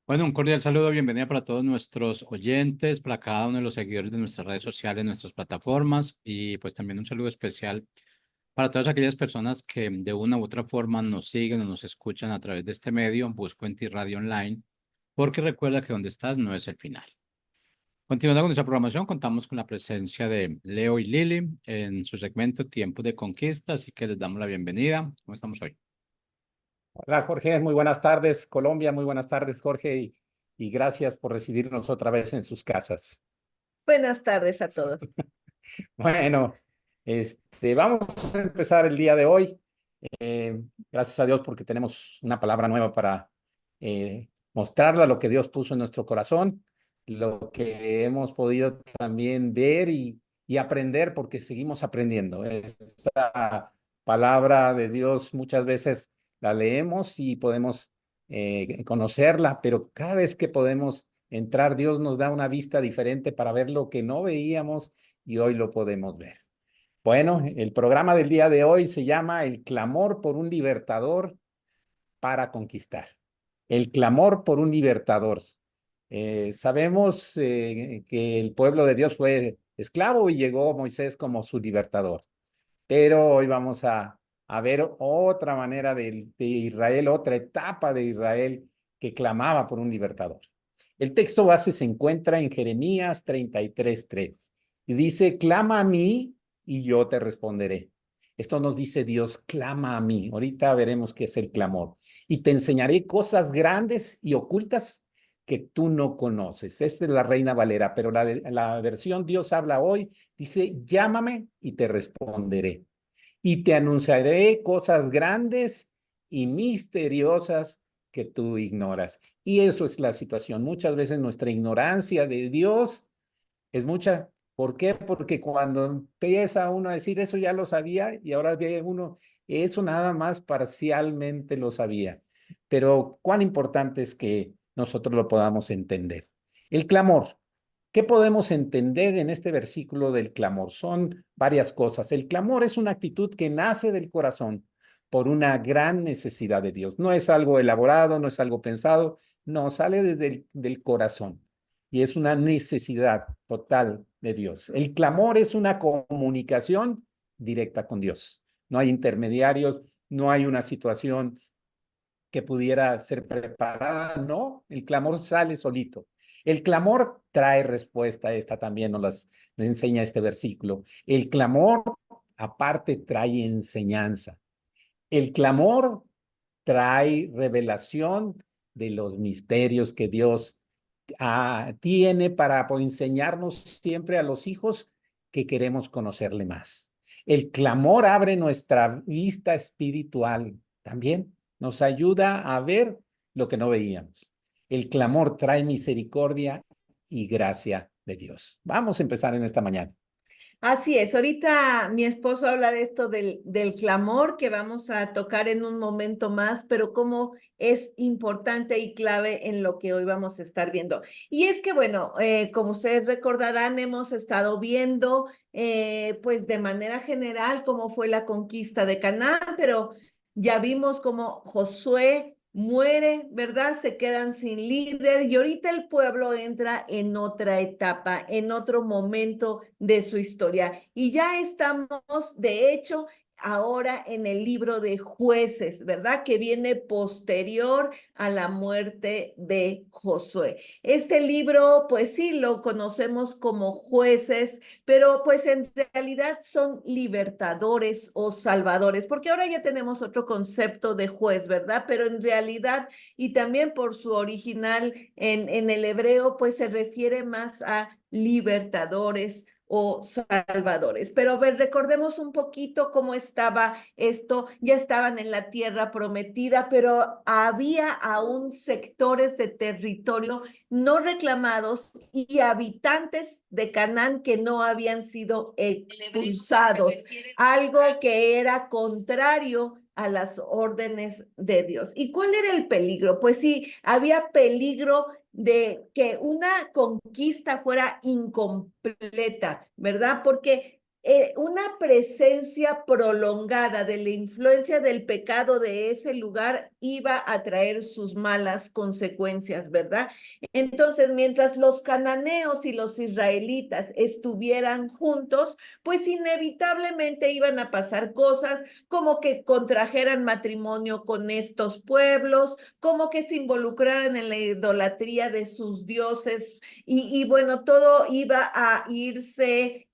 Bueno, un cordial saludo, bienvenida para todos nuestros oyentes, para cada uno de los seguidores de nuestras redes sociales, nuestras plataformas y pues también un saludo especial para todas aquellas personas que de una u otra forma nos siguen o nos escuchan a través de este medio, Busco en ti Radio Online, porque recuerda que donde estás no es el final. Continuando con nuestra programación, contamos con la presencia de Leo y Lili en su segmento Tiempos de Conquista, así que les damos la bienvenida. ¿Cómo estamos hoy? Hola Jorge, muy buenas tardes Colombia, muy buenas tardes Jorge y gracias por recibirnos otra vez en sus casas. Buenas tardes a todos. Bueno, vamos a empezar el día de hoy. Gracias a Dios porque tenemos una palabra nueva para mostrarle lo que Dios puso en nuestro corazón, lo que hemos podido también ver y aprender porque seguimos aprendiendo. Esta palabra de Dios muchas veces la leemos y podemos conocerla, pero cada vez que podemos entrar, Dios nos da una vista diferente para ver lo que no veíamos y hoy lo podemos ver. Bueno, el programa del día de hoy se llama El clamor por un libertador para conquistar. El clamor por un libertador. Sabemos que el pueblo de Dios fue esclavo y llegó Moisés como su libertador. Pero hoy vamos a ver otra manera de Israel, otra etapa de Israel que clamaba por un libertador. El texto base se encuentra en Jeremías 33:3 y dice, clama a mí y yo te responderé. Esto nos dice Dios, clama a mí. Ahorita veremos qué es el clamor. Y te enseñaré cosas grandes y ocultas que tú no conoces. Esta es la Reina Valera, pero la versión Dios habla hoy dice, llámame y te responderé. Y te anunciaré cosas grandes y misteriosas que tú ignoras. Y eso es la situación. Muchas veces nuestra ignorancia de Dios es mucha. ¿Por qué? Porque cuando empieza uno a decir eso ya lo sabía y ahora ve uno, eso nada más parcialmente lo sabía. Pero cuán importante es que nosotros lo podamos entender. El clamor. ¿Qué podemos entender en este versículo del clamor? Son varias cosas. El clamor es una actitud que nace del corazón por una gran necesidad de Dios. No es algo elaborado, no es algo pensado, no, sale desde del corazón y es una necesidad total de Dios. El clamor es una comunicación directa con Dios. No hay intermediarios, no hay una situación que pudiera ser preparada, no, el clamor sale solito. El clamor trae respuesta, esta también nos enseña este versículo. El clamor aparte trae enseñanza. El clamor trae revelación de los misterios que Dios tiene para enseñarnos siempre a los hijos que queremos conocerle más. El clamor abre nuestra vista espiritual también, nos ayuda a ver lo que no veíamos. El clamor trae misericordia y gracia de Dios. Vamos a empezar en esta mañana. Así es, ahorita mi esposo habla de esto del clamor que vamos a tocar en un momento más, pero cómo es importante y clave en lo que hoy vamos a estar viendo. Y es que, bueno, como ustedes recordarán, hemos estado viendo, pues de manera general, cómo fue la conquista de Canaán, pero ya vimos cómo Josué muere, ¿verdad? Se quedan sin líder y ahorita el pueblo entra en otra etapa, en otro momento de su historia. Y ya estamos, de hecho, ahora en el libro de Jueces, ¿verdad? Que viene posterior a la muerte de Josué. Este libro, pues sí, lo conocemos como Jueces, pero pues en realidad son libertadores o salvadores, porque ahora ya tenemos otro concepto de juez, ¿verdad? Pero en realidad, y también por su original en el hebreo, pues se refiere más a libertadores o salvadores. Pero a ver, recordemos un poquito cómo estaba esto. Ya estaban en la tierra prometida, pero había aún sectores de territorio no reclamados y habitantes de Canaán que no habían sido expulsados, algo que era contrario a las órdenes de Dios. ¿Y cuál era el peligro? Pues sí, había peligro de que una conquista fuera incompleta, ¿verdad? Porque una presencia prolongada de la influencia del pecado de ese lugar iba a traer sus malas consecuencias, ¿verdad? Entonces, mientras los cananeos y los israelitas estuvieran juntos, pues inevitablemente iban a pasar cosas como que contrajeran matrimonio con estos pueblos, como que se involucraran en la idolatría de sus dioses y bueno, todo iba a irse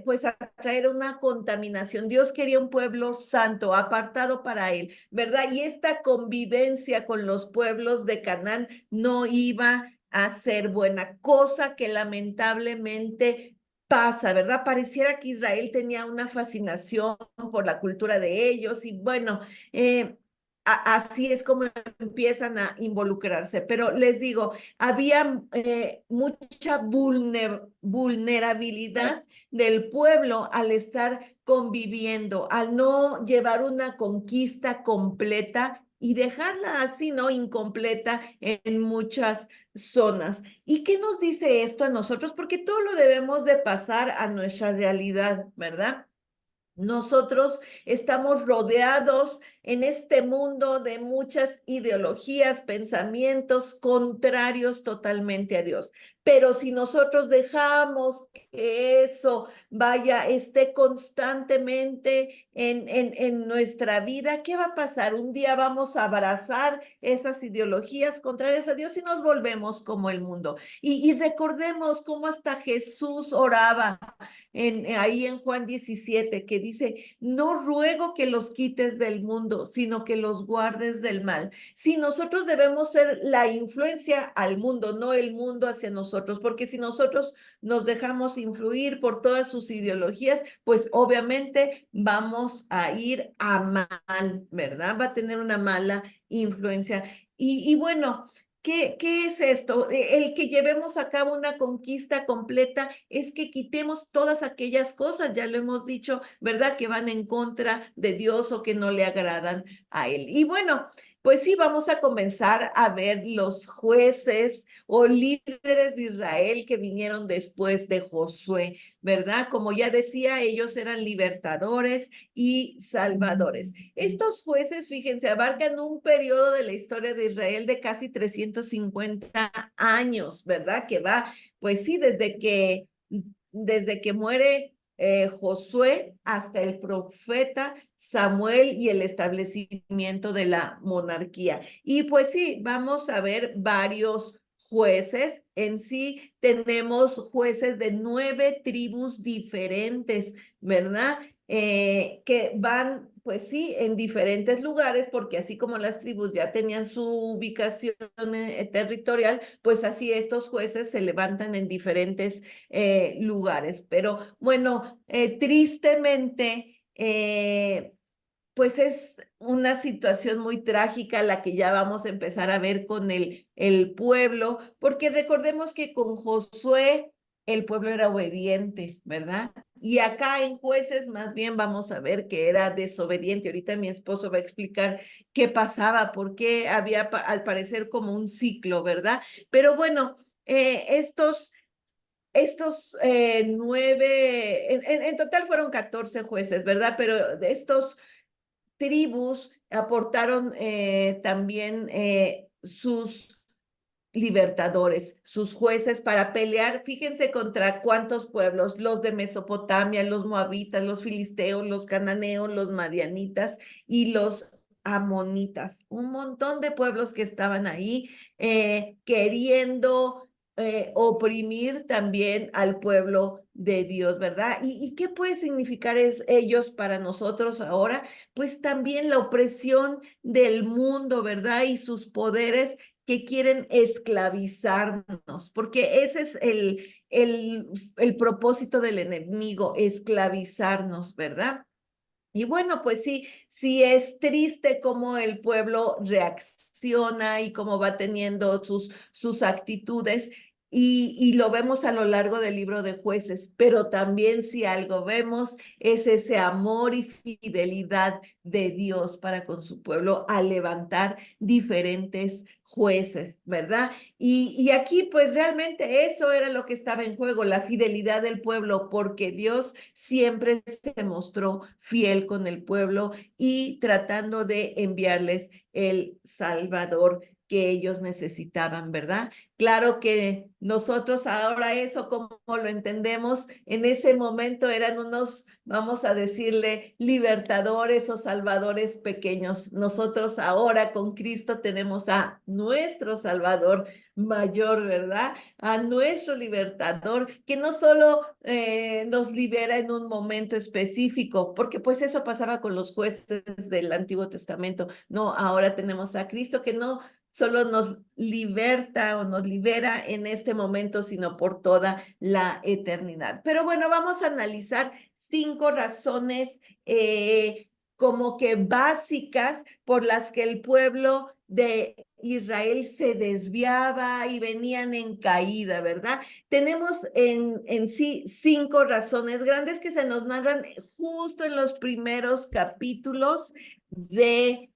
pues a traer una contaminación. Dios quería un pueblo santo, apartado para él, ¿verdad? Y esta convivencia con los pueblos de Canaán no iba a ser buena, cosa que lamentablemente pasa, ¿verdad? Pareciera que Israel tenía una fascinación por la cultura de ellos y bueno, así es como empiezan a involucrarse. Pero les digo, había mucha vulnerabilidad del pueblo al estar conviviendo, al no llevar una conquista completa y dejarla así, ¿no? Incompleta en muchas zonas. ¿Y qué nos dice esto a nosotros? Porque todo lo debemos de pasar a nuestra realidad, ¿verdad? Nosotros estamos rodeados en este mundo de muchas ideologías, pensamientos contrarios totalmente a Dios. Pero si nosotros dejamos que eso esté constantemente en nuestra vida, ¿qué va a pasar? Un día vamos a abrazar esas ideologías contrarias a Dios y nos volvemos como el mundo. Y recordemos cómo hasta Jesús oraba ahí en Juan 17, que dice, no ruego que los quites del mundo, sino que los guardes del mal. Si nosotros debemos ser la influencia al mundo, no el mundo hacia nosotros, porque si nosotros nos dejamos influir por todas sus ideologías, pues obviamente vamos a ir a mal, ¿verdad? Va a tener una mala influencia. Y bueno, ¿qué es esto? El que llevemos a cabo una conquista completa es que quitemos todas aquellas cosas, ya lo hemos dicho, ¿verdad? Que van en contra de Dios o que no le agradan a Él. Y bueno, pues sí, vamos a comenzar a ver los jueces o líderes de Israel que vinieron después de Josué, ¿verdad? Como ya decía, ellos eran libertadores y salvadores. Estos jueces, fíjense, abarcan un periodo de la historia de Israel de casi 350 años, ¿verdad? Que va, pues sí, desde que muere Josué hasta el profeta Samuel y el establecimiento de la monarquía. Y pues sí, vamos a ver varios jueces. En sí tenemos jueces de 9 tribus diferentes, ¿verdad? Que van, pues sí, en diferentes lugares, porque así como las tribus ya tenían su ubicación territorial, pues así estos jueces se levantan en diferentes lugares. Pero bueno, tristemente, pues es una situación muy trágica la que ya vamos a empezar a ver con el pueblo, porque recordemos que con Josué el pueblo era obediente, ¿verdad? Y acá en jueces más bien vamos a ver que era desobediente. Ahorita mi esposo va a explicar qué pasaba, por qué había al parecer como un ciclo, ¿verdad? Pero bueno, estos 9, en total fueron 14 jueces, ¿verdad? Pero de estos tribus aportaron también sus libertadores, sus jueces para pelear, fíjense contra cuántos pueblos, los de Mesopotamia, los moabitas, los filisteos, los cananeos, los madianitas y los amonitas, un montón de pueblos que estaban ahí queriendo oprimir también al pueblo de Dios, ¿verdad? ¿Y qué puede significar ellos para nosotros ahora? Pues también la opresión del mundo, ¿verdad? Y sus poderes que quieren esclavizarnos, porque ese es el propósito del enemigo, esclavizarnos, ¿verdad? Y bueno, pues sí es triste cómo el pueblo reacciona y cómo va teniendo sus actitudes. Y lo vemos a lo largo del libro de Jueces, pero también si algo vemos es ese amor y fidelidad de Dios para con su pueblo al levantar diferentes jueces, ¿verdad? Y aquí pues realmente eso era lo que estaba en juego, la fidelidad del pueblo, porque Dios siempre se mostró fiel con el pueblo y tratando de enviarles el Salvador que ellos necesitaban, ¿verdad? Claro que nosotros ahora eso, como lo entendemos, en ese momento eran unos, vamos a decirle, libertadores o salvadores pequeños. Nosotros ahora con Cristo tenemos a nuestro Salvador mayor, ¿verdad? A nuestro libertador, que no solo nos libera en un momento específico, porque pues eso pasaba con los jueces del Antiguo Testamento. No, ahora tenemos a Cristo que no solo nos liberta o nos libera en este momento, sino por toda la eternidad. Pero bueno, vamos a analizar 5 razones como que básicas por las que el pueblo de Israel se desviaba y venían en caída, ¿verdad? Tenemos en sí 5 razones grandes que se nos narran justo en los primeros capítulos de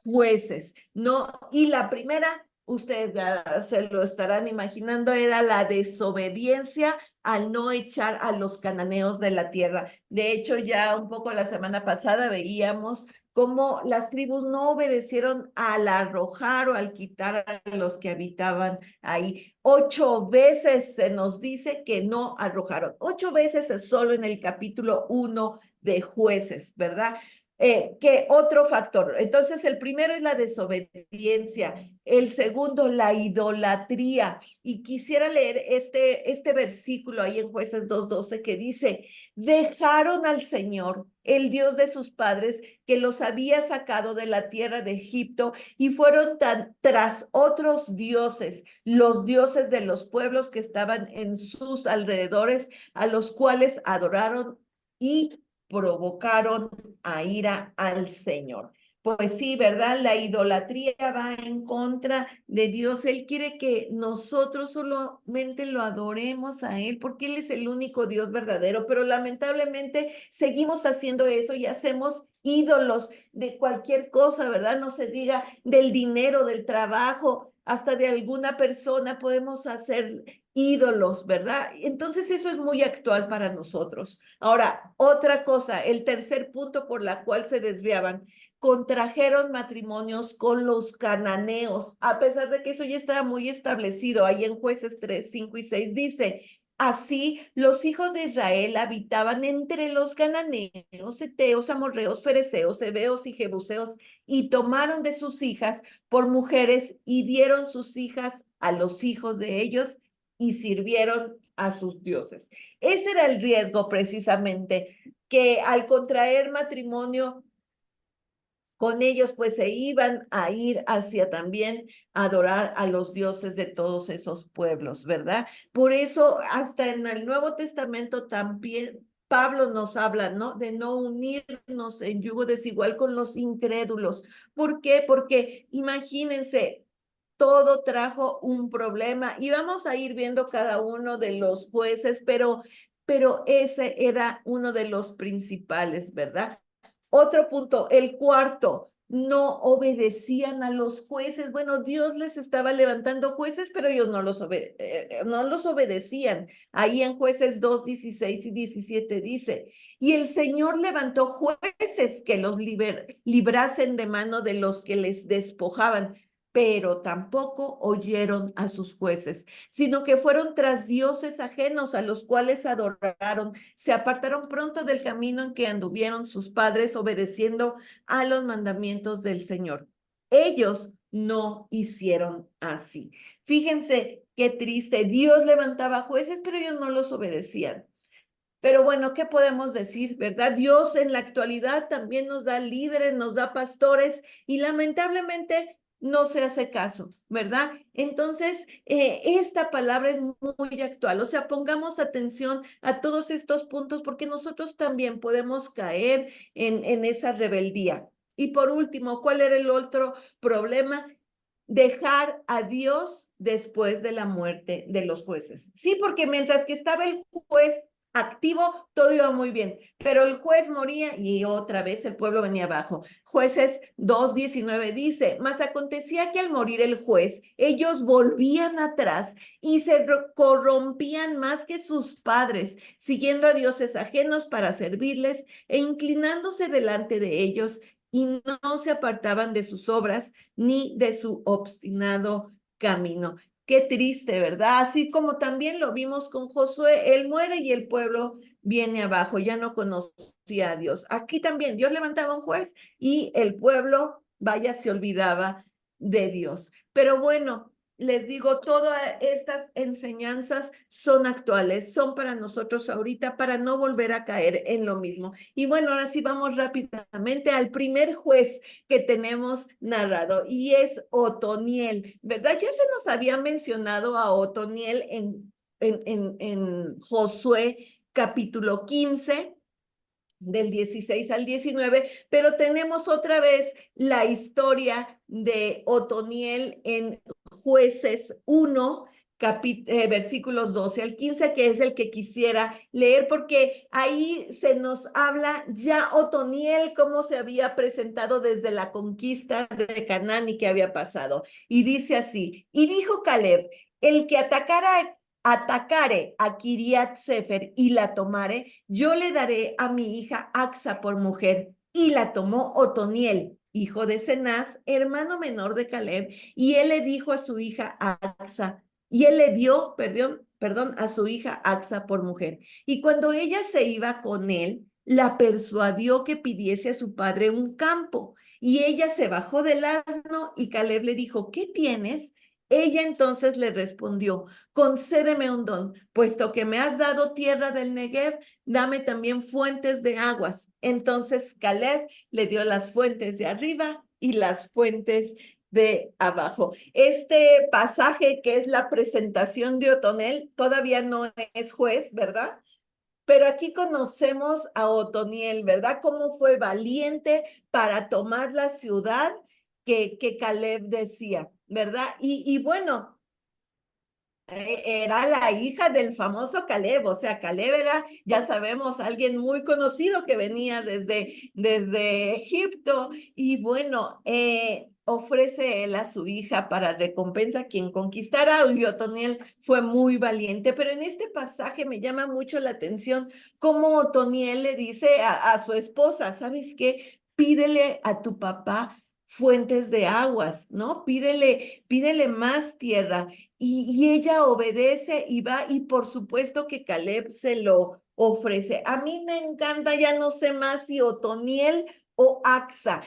Jueces, ¿no? Y la primera, ustedes ya se lo estarán imaginando, era la desobediencia al no echar a los cananeos de la tierra. De hecho, ya un poco la semana pasada veíamos cómo las tribus no obedecieron al arrojar o al quitar a los que habitaban ahí. 8 veces se nos dice que no arrojaron. 8 veces solo en el capítulo 1 de Jueces, ¿verdad? ¿Qué otro factor? Entonces, el primero es la desobediencia, el segundo, la idolatría. Y quisiera leer este versículo ahí en Jueces 2:12 que dice, dejaron al Señor, el Dios de sus padres, que los había sacado de la tierra de Egipto y fueron tras otros dioses, los dioses de los pueblos que estaban en sus alrededores, a los cuales adoraron y provocaron a ira al Señor. Pues sí, ¿verdad? La idolatría va en contra de Dios. Él quiere que nosotros solamente lo adoremos a Él porque Él es el único Dios verdadero, pero lamentablemente seguimos haciendo eso y hacemos ídolos de cualquier cosa, ¿verdad? No se diga del dinero, del trabajo, hasta de alguna persona podemos hacer ídolos, ¿verdad? Entonces eso es muy actual para nosotros. Ahora, otra cosa, el tercer punto por la cual se desviaban, contrajeron matrimonios con los cananeos, a pesar de que eso ya estaba muy establecido. Ahí en Jueces 3, 5 y 6 dice, así los hijos de Israel habitaban entre los cananeos, heteos, amorreos, fereceos, heveos y jebuseos, y tomaron de sus hijas por mujeres y dieron sus hijas a los hijos de ellos y sirvieron a sus dioses. Ese era el riesgo precisamente, que al contraer matrimonio con ellos, pues se iban a ir hacia también adorar a los dioses de todos esos pueblos, ¿verdad? Por eso, hasta en el Nuevo Testamento también Pablo nos habla, ¿no? De no unirnos en yugo desigual con los incrédulos. ¿Por qué? Porque imagínense, todo trajo un problema y vamos a ir viendo cada uno de los jueces, pero ese era uno de los principales, ¿verdad? Otro punto, el cuarto, no obedecían a los jueces. Bueno, Dios les estaba levantando jueces, pero ellos no los obedecían. Ahí en Jueces 2, 16 y 17 dice, y el Señor levantó jueces que los librasen de mano de los que les despojaban, pero tampoco oyeron a sus jueces, sino que fueron tras dioses ajenos a los cuales adoraron, se apartaron pronto del camino en que anduvieron sus padres, obedeciendo a los mandamientos del Señor. Ellos no hicieron así. Fíjense qué triste. Dios levantaba jueces, pero ellos no los obedecían. Pero bueno, ¿qué podemos decir, verdad? Dios en la actualidad también nos da líderes, nos da pastores y lamentablemente no se hace caso, ¿verdad? Entonces, esta palabra es muy actual. O sea, pongamos atención a todos estos puntos porque nosotros también podemos caer en esa rebeldía. Y por último, ¿cuál era el otro problema? dejar a Dios después de la muerte de los jueces. Sí, porque mientras que estaba el juez activo, todo iba muy bien, pero el juez moría y otra vez el pueblo venía abajo. Jueces 2:19 dice, mas acontecía que al morir el juez, ellos volvían atrás y se corrompían más que sus padres, siguiendo a dioses ajenos para servirles e inclinándose delante de ellos, y no se apartaban de sus obras ni de su obstinado camino. Qué triste, ¿verdad? Así como también lo vimos con Josué, él muere y el pueblo viene abajo, ya no conocía a Dios. Aquí también Dios levantaba un juez y el pueblo, vaya, se olvidaba de Dios. Pero bueno, les digo, todas estas enseñanzas son actuales, son para nosotros ahorita, para no volver a caer en lo mismo. Y bueno, ahora sí vamos rápidamente al primer juez que tenemos narrado, y es Otoniel, ¿verdad? Ya se nos había mencionado a Otoniel en Josué capítulo 15, del 16 al 19, pero tenemos otra vez la historia de Otoniel en Jueces 1, versículos 12 al 15, que es el que quisiera leer, porque ahí se nos habla ya Otoniel, cómo se había presentado desde la conquista de Canaán y qué había pasado. Y dice así, y dijo Caleb, el que atacare a Kiriat Sefer y la tomare, yo le daré a mi hija Axa por mujer. Y la tomó Otoniel, hijo de Cenaz, hermano menor de Caleb, y él le dijo a su hija Axa, y él le dio, perdón, a su hija Axa por mujer. Y cuando ella se iba con él, la persuadió que pidiese a su padre un campo. Y ella se bajó del asno y Caleb le dijo, ¿qué tienes? Ella entonces le respondió, concédeme un don, puesto que me has dado tierra del Negev, dame también fuentes de aguas. Entonces Caleb le dio las fuentes de arriba y las fuentes de abajo. Este pasaje que es la presentación de Otoniel todavía no es juez, ¿verdad? Pero aquí conocemos a Otoniel, ¿verdad? Cómo fue valiente para tomar la ciudad que Caleb decía, ¿verdad? Y bueno, era la hija del famoso Caleb, o sea, Caleb era, ya sabemos, alguien muy conocido que venía desde Egipto, y bueno, ofrece él a su hija para recompensa a quien conquistara, y Otoniel fue muy valiente, pero en este pasaje me llama mucho la atención cómo Otoniel le dice a su esposa, ¿sabes qué? Pídele a tu papá fuentes de aguas, ¿no? Pídele más tierra. Y ella obedece y va, y por supuesto que Caleb se lo ofrece. A mí me encanta, ya no sé más si Otoniel o Axa,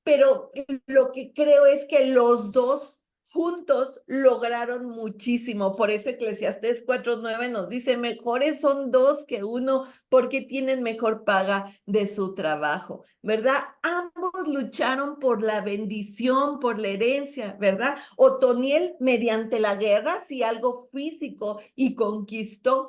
pero lo que creo es que los dos juntos lograron muchísimo. Por eso Eclesiastés 4:9 nos dice, mejores son dos que uno porque tienen mejor paga de su trabajo, ¿verdad? Ambos lucharon por la bendición, por la herencia, ¿verdad? Otoniel mediante la guerra, sí, algo físico, y conquistó,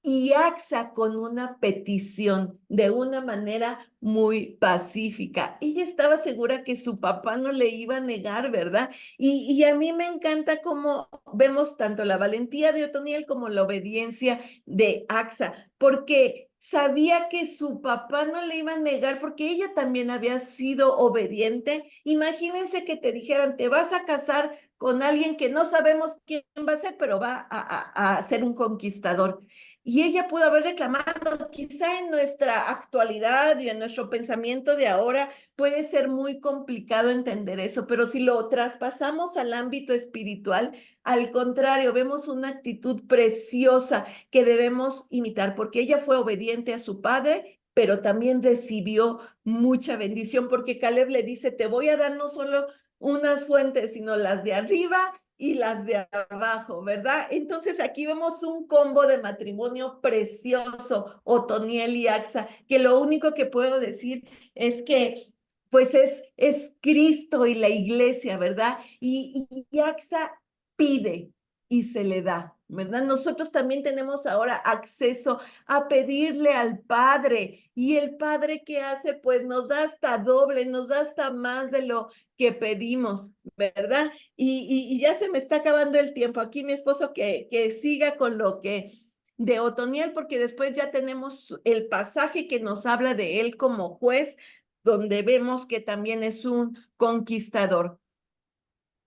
y Axa con una petición de una manera muy pacífica. Ella estaba segura que su papá no le iba a negar, ¿verdad? Y a mí me encanta cómo vemos tanto la valentía de Otoniel como la obediencia de Axa, porque sabía que su papá no le iba a negar porque ella también había sido obediente. Imagínense que te dijeran, te vas a casar con alguien que no sabemos quién va a ser, pero va a ser un conquistador. Y ella pudo haber reclamado, quizá en nuestra actualidad y en nuestro pensamiento de ahora puede ser muy complicado entender eso, pero si lo traspasamos al ámbito espiritual, al contrario, vemos una actitud preciosa que debemos imitar, porque ella fue obediente a su padre, pero también recibió mucha bendición, porque Caleb le dice, te voy a dar no solo unas fuentes, sino las de arriba y las de abajo, ¿verdad? Entonces aquí vemos un combo de matrimonio precioso, Otoniel y Axa, que lo único que puedo decir es que pues es Cristo y la iglesia, ¿verdad? Y Axa pide, y se le da, ¿verdad? Nosotros también tenemos ahora acceso a pedirle al Padre, y el Padre, ¿qué hace? Pues nos da hasta doble, nos da hasta más de lo que pedimos, ¿verdad? Y ya se me está acabando el tiempo. Aquí mi esposo que siga con lo que de Otoniel, porque después ya tenemos el pasaje que nos habla de él como juez, donde vemos que también es un conquistador.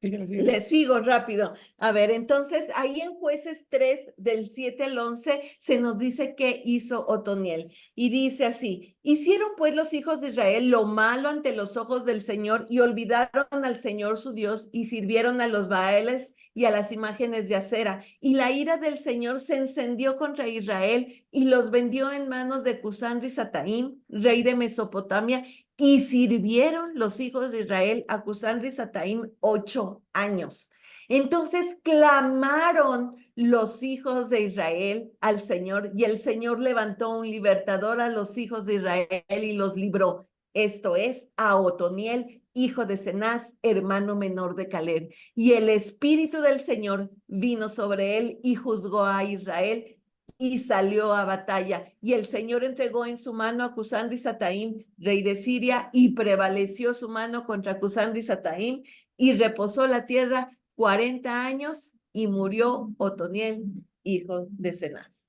Síguele, síguele. Le sigo rápido. A ver, entonces ahí en Jueces 3, del 7 al 11, se nos dice qué hizo Otoniel. Y dice así: hicieron pues los hijos de Israel lo malo ante los ojos del Señor, y olvidaron al Señor su Dios, y sirvieron a los Baales y a las imágenes de acera. Y la ira del Señor se encendió contra Israel, y los vendió en manos de Cusán Risataim, rey de Mesopotamia, y sirvieron los hijos de Israel a Cusán Risataim 8 años. Entonces clamaron los hijos de Israel al Señor, y el Señor levantó un libertador a los hijos de Israel y los libró. Esto es, a Otoniel, hijo de Cenaz, hermano menor de Caleb. Y el espíritu del Señor vino sobre él y juzgó a Israel, y salió a batalla. Y el Señor entregó en su mano a Cusán Risataim, rey de Siria, y prevaleció su mano contra Cusán Risataim, y reposó la tierra 40 años, y murió Otoniel, hijo de Cenaz.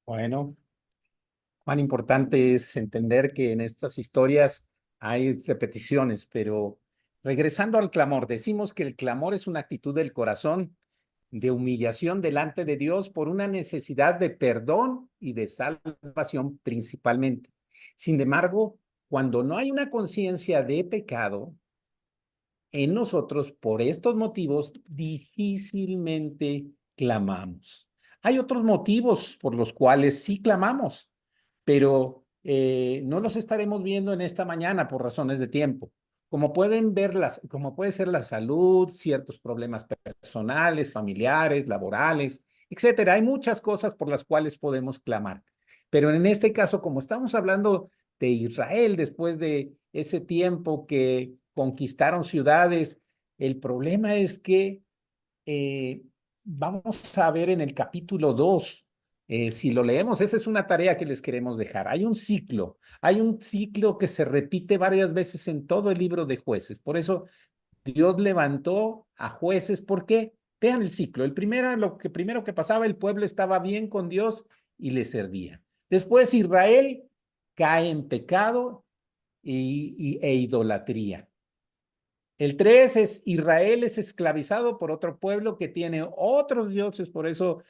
Bueno, cuán importante es entender que en estas historias hay repeticiones, pero regresando al clamor, decimos que el clamor es una actitud del corazón de humillación delante de Dios por una necesidad de perdón y de salvación principalmente. Sin embargo, cuando no hay una conciencia de pecado en nosotros, por estos motivos, difícilmente clamamos. Hay otros motivos por los cuales sí clamamos, pero no los estaremos viendo en esta mañana por razones de tiempo. Como pueden ver, como puede ser la salud, ciertos problemas personales, familiares, laborales, etcétera. Hay muchas cosas por las cuales podemos clamar. Pero en este caso, como estamos hablando de Israel después de ese tiempo que conquistaron ciudades, el problema es que vamos a ver en el capítulo 2, si lo leemos, esa es una tarea que les queremos dejar. Hay un ciclo que se repite varias veces en todo el libro de Jueces. Por eso Dios levantó a jueces. ¿Por qué? Vean el ciclo. Lo primero que pasaba, el pueblo estaba bien con Dios y le servía. Después Israel cae en pecado e idolatría. El 3 es Israel es esclavizado por otro pueblo que tiene otros dioses, por eso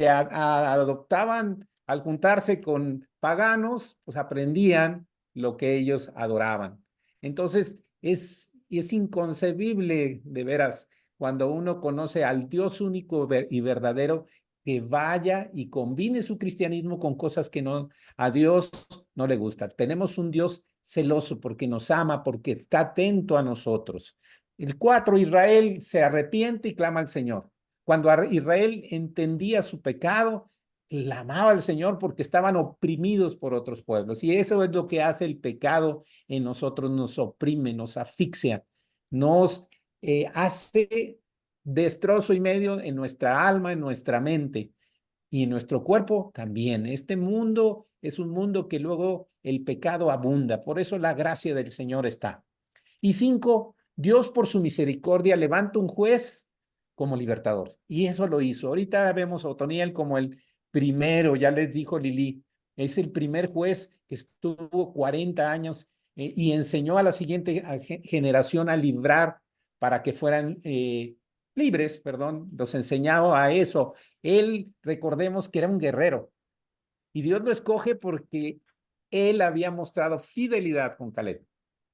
adoptaban, al juntarse con paganos, pues aprendían lo que ellos adoraban. Entonces es inconcebible de veras cuando uno conoce al Dios único y verdadero, que vaya y combine su cristianismo con cosas que a Dios no le gustan. Tenemos un Dios celoso porque nos ama, porque está atento a nosotros. El 4, Israel se arrepiente y clama al Señor. Cuando Israel entendía su pecado, clamaba al Señor porque estaban oprimidos por otros pueblos. Y eso es lo que hace el pecado en nosotros, nos oprime, nos asfixia, nos hace destrozo y medio en nuestra alma, en nuestra mente y en nuestro cuerpo también. Este mundo es un mundo que luego el pecado abunda, por eso la gracia del Señor está. Y 5, Dios por su misericordia levanta un juez como libertador, y eso lo hizo. Ahorita vemos a Otoniel como el primero, ya les dijo Lili, es el primer juez que estuvo 40 años y enseñó a la siguiente generación a librar para que fueran libres, perdón, los enseñaba a eso. Él, recordemos que era un guerrero, y Dios lo escoge porque él había mostrado fidelidad con Caleb,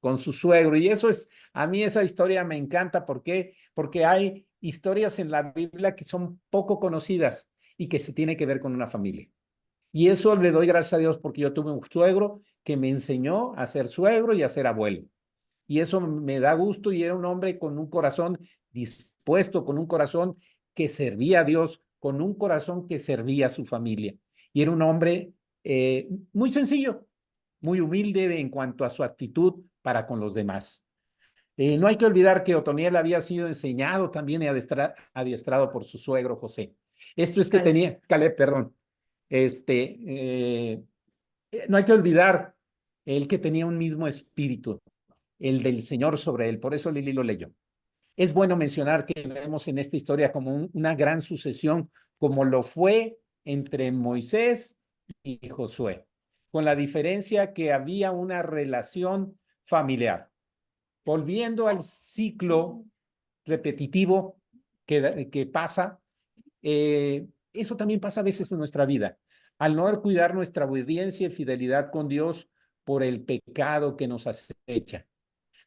con su suegro. Y eso es, a mí esa historia me encanta. ¿Por qué? Porque hay historias en la Biblia que son poco conocidas y que se tiene que ver con una familia. Y eso le doy gracias a Dios porque yo tuve un suegro que me enseñó a ser suegro y a ser abuelo. Y eso me da gusto, y era un hombre con un corazón dispuesto, con un corazón que servía a Dios, con un corazón que servía a su familia. Y era un hombre muy sencillo, muy humilde en cuanto a su actitud para con los demás. No hay que olvidar que Otoniel había sido enseñado también y adiestrado por su suegro José. Esto es que tenía, Caleb, perdón. No hay que olvidar el que tenía un mismo espíritu, el del Señor sobre él. Por eso Lili lo leyó. Es bueno mencionar que vemos en esta historia como una gran sucesión, como lo fue entre Moisés y Josué, con la diferencia que había una relación familiar. Volviendo al ciclo repetitivo que pasa, eso también pasa a veces en nuestra vida. Al no cuidar nuestra obediencia y fidelidad con Dios por el pecado que nos acecha.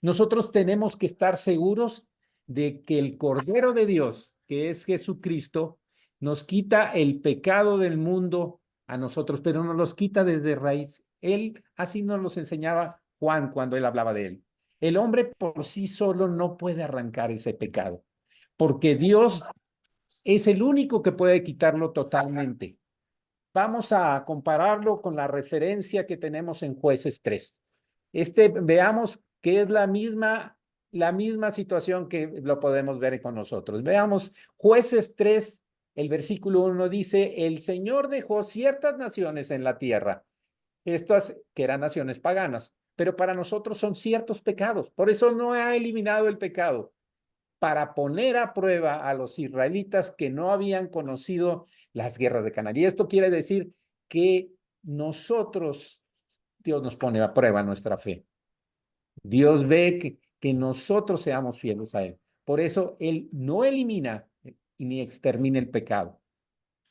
Nosotros tenemos que estar seguros de que el Cordero de Dios, que es Jesucristo, nos quita el pecado del mundo a nosotros, pero nos los quita desde raíz. Él, así nos los enseñaba Juan cuando él hablaba de él. El hombre por sí solo no puede arrancar ese pecado, porque Dios es el único que puede quitarlo totalmente. Vamos a compararlo con la referencia que tenemos en Jueces 3. Veamos que es la misma situación que lo podemos ver con nosotros. Veamos, Jueces 3, el versículo 1 dice, el Señor dejó ciertas naciones en la tierra, estas que eran naciones paganas, pero para nosotros son ciertos pecados. Por eso no ha eliminado el pecado, para poner a prueba a los israelitas que no habían conocido las guerras de Canaán. Y esto quiere decir que nosotros, Dios nos pone a prueba nuestra fe. Dios ve que nosotros seamos fieles a Él. Por eso Él no elimina ni extermina el pecado.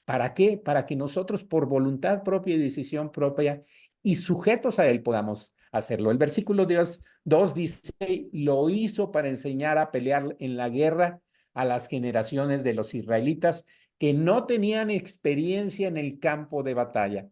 ¿Para qué? Para que nosotros por voluntad propia y decisión propia y sujetos a Él podamos hacerlo. El versículo 2 dice, lo hizo para enseñar a pelear en la guerra a las generaciones de los israelitas que no tenían experiencia en el campo de batalla.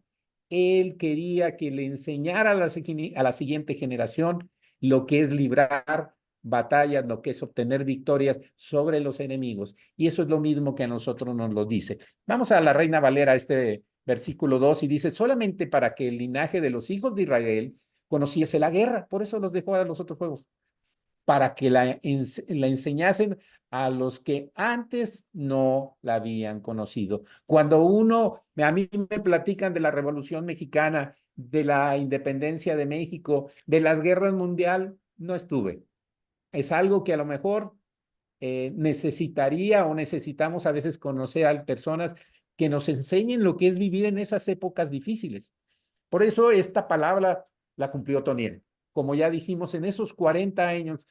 Él quería que le enseñara a la siguiente generación lo que es librar batallas, lo que es obtener victorias sobre los enemigos. Y eso es lo mismo que a nosotros nos lo dice. Vamos a la Reina Valera, este versículo 2, y dice, solamente para que el linaje de los hijos de Israel conociese la guerra, por eso los dejó a los otros pueblos, para que la enseñasen a los que antes no la habían conocido. Cuando a mí me platican de la Revolución Mexicana, de la independencia de México, de las guerras mundiales, no estuve. Es algo que a lo mejor necesitaría o necesitamos a veces conocer a personas que nos enseñen lo que es vivir en esas épocas difíciles. Por eso esta palabra la cumplió Otoniel. Como ya dijimos, en esos 40 años,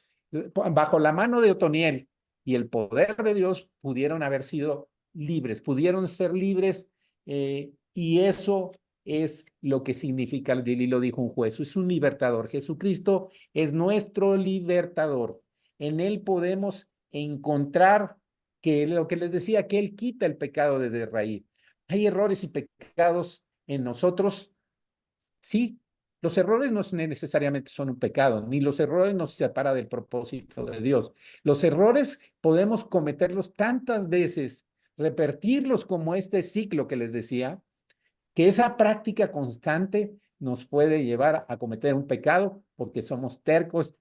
bajo la mano de Otoniel y el poder de Dios, pudieron haber sido libres, pudieron ser libres, y eso es lo que significa, y lo dijo un juez, es un libertador. Jesucristo es nuestro libertador. En Él podemos encontrar que lo que les decía, que Él quita el pecado desde raíz. Hay errores y pecados en nosotros. Sí, los errores no necesariamente son un pecado, ni los errores nos separan del propósito de Dios. Los errores podemos cometerlos tantas veces, repetirlos como este ciclo que les decía, que esa práctica constante nos puede llevar a cometer un pecado porque somos tercos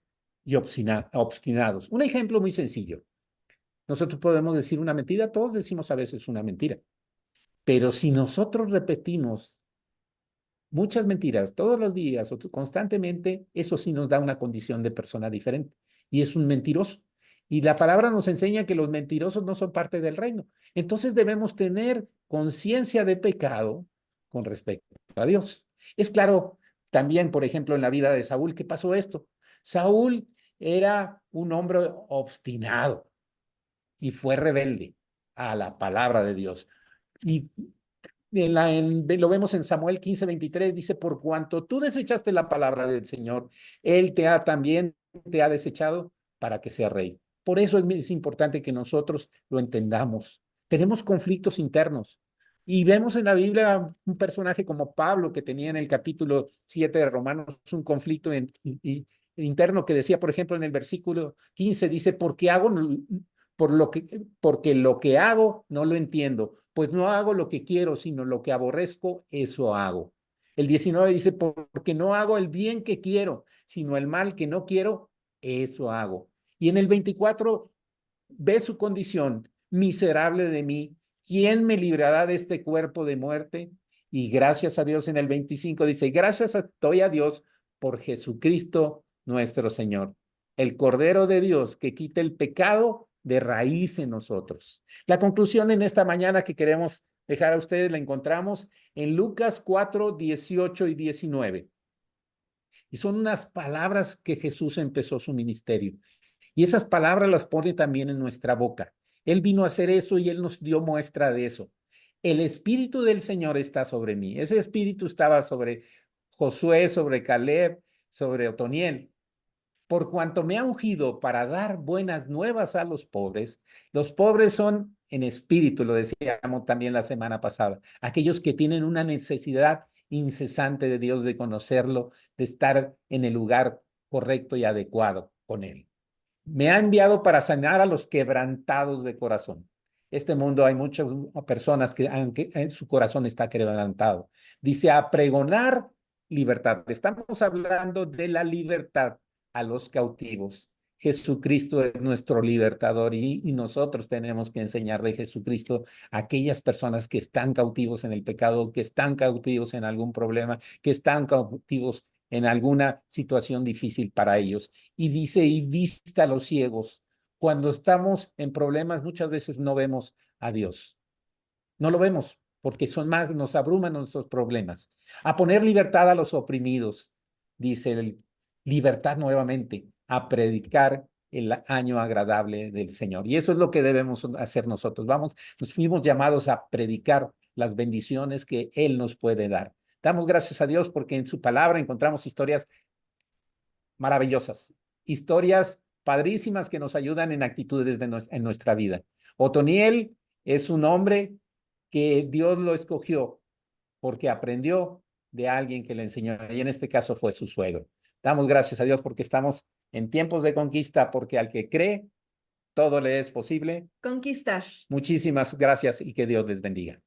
y obstinados. Un ejemplo muy sencillo. Nosotros podemos decir una mentira, todos decimos a veces una mentira, pero si nosotros repetimos muchas mentiras todos los días o constantemente, eso sí nos da una condición de persona diferente y es un mentiroso. Y la palabra nos enseña que los mentirosos no son parte del reino. Entonces debemos tener conciencia de pecado con respecto a Dios. Es claro, también, por ejemplo, en la vida de Saúl, ¿qué pasó esto? Saúl era un hombre obstinado y fue rebelde a la palabra de Dios. Y lo vemos en Samuel 15:23, dice, por cuanto tú desechaste la palabra del Señor, Él también te ha desechado para que sea rey. Por eso es importante que nosotros lo entendamos. Tenemos conflictos internos. Y vemos en la Biblia un personaje como Pablo, que tenía en el capítulo 7 de Romanos un conflicto interno que decía, por ejemplo, en el versículo 15, dice, porque lo que hago no lo entiendo, pues no hago lo que quiero, sino lo que aborrezco, eso hago. El 19 dice, porque no hago el bien que quiero, sino el mal que no quiero, eso hago. Y en el 24 ve su condición, miserable de mí, ¿quién me librará de este cuerpo de muerte? Y gracias a Dios en el 25 dice, gracias doy a Dios por Jesucristo nuestro Señor, el Cordero de Dios que quita el pecado de raíz en nosotros. La conclusión en esta mañana que queremos dejar a ustedes la encontramos en Lucas 4, 18 y 19. Y son unas palabras que Jesús empezó su ministerio. Y esas palabras las pone también en nuestra boca. Él vino a hacer eso y Él nos dio muestra de eso. El Espíritu del Señor está sobre mí. Ese Espíritu estaba sobre Josué, sobre Caleb, sobre Otoniel. Por cuanto me ha ungido para dar buenas nuevas a los pobres son en espíritu, lo decíamos también la semana pasada, aquellos que tienen una necesidad incesante de Dios, de conocerlo, de estar en el lugar correcto y adecuado con Él. Me ha enviado para sanar a los quebrantados de corazón. Este mundo hay muchas personas que su corazón está quebrantado. Dice a pregonar libertad. Estamos hablando de la libertad a los cautivos. Jesucristo es nuestro libertador y nosotros tenemos que enseñar de Jesucristo a aquellas personas que están cautivos en el pecado, que están cautivos en algún problema, que están cautivos en alguna situación difícil para ellos. Y dice, y vista a los ciegos. Cuando estamos en problemas, muchas veces no vemos a Dios. No lo vemos porque son más, nos abruman nuestros problemas. A poner libertad a los oprimidos, dice libertad nuevamente, a predicar el año agradable del Señor. Y eso es lo que debemos hacer nosotros. Nos fuimos llamados a predicar las bendiciones que Él nos puede dar. Damos gracias a Dios porque en su palabra encontramos historias maravillosas, historias padrísimas que nos ayudan en actitudes en nuestra vida. Otoniel es un hombre que Dios lo escogió porque aprendió de alguien que le enseñó, y en este caso fue su suegro. Damos gracias a Dios porque estamos en tiempos de conquista, porque al que cree, todo le es posible. Conquistar. Muchísimas gracias y que Dios les bendiga.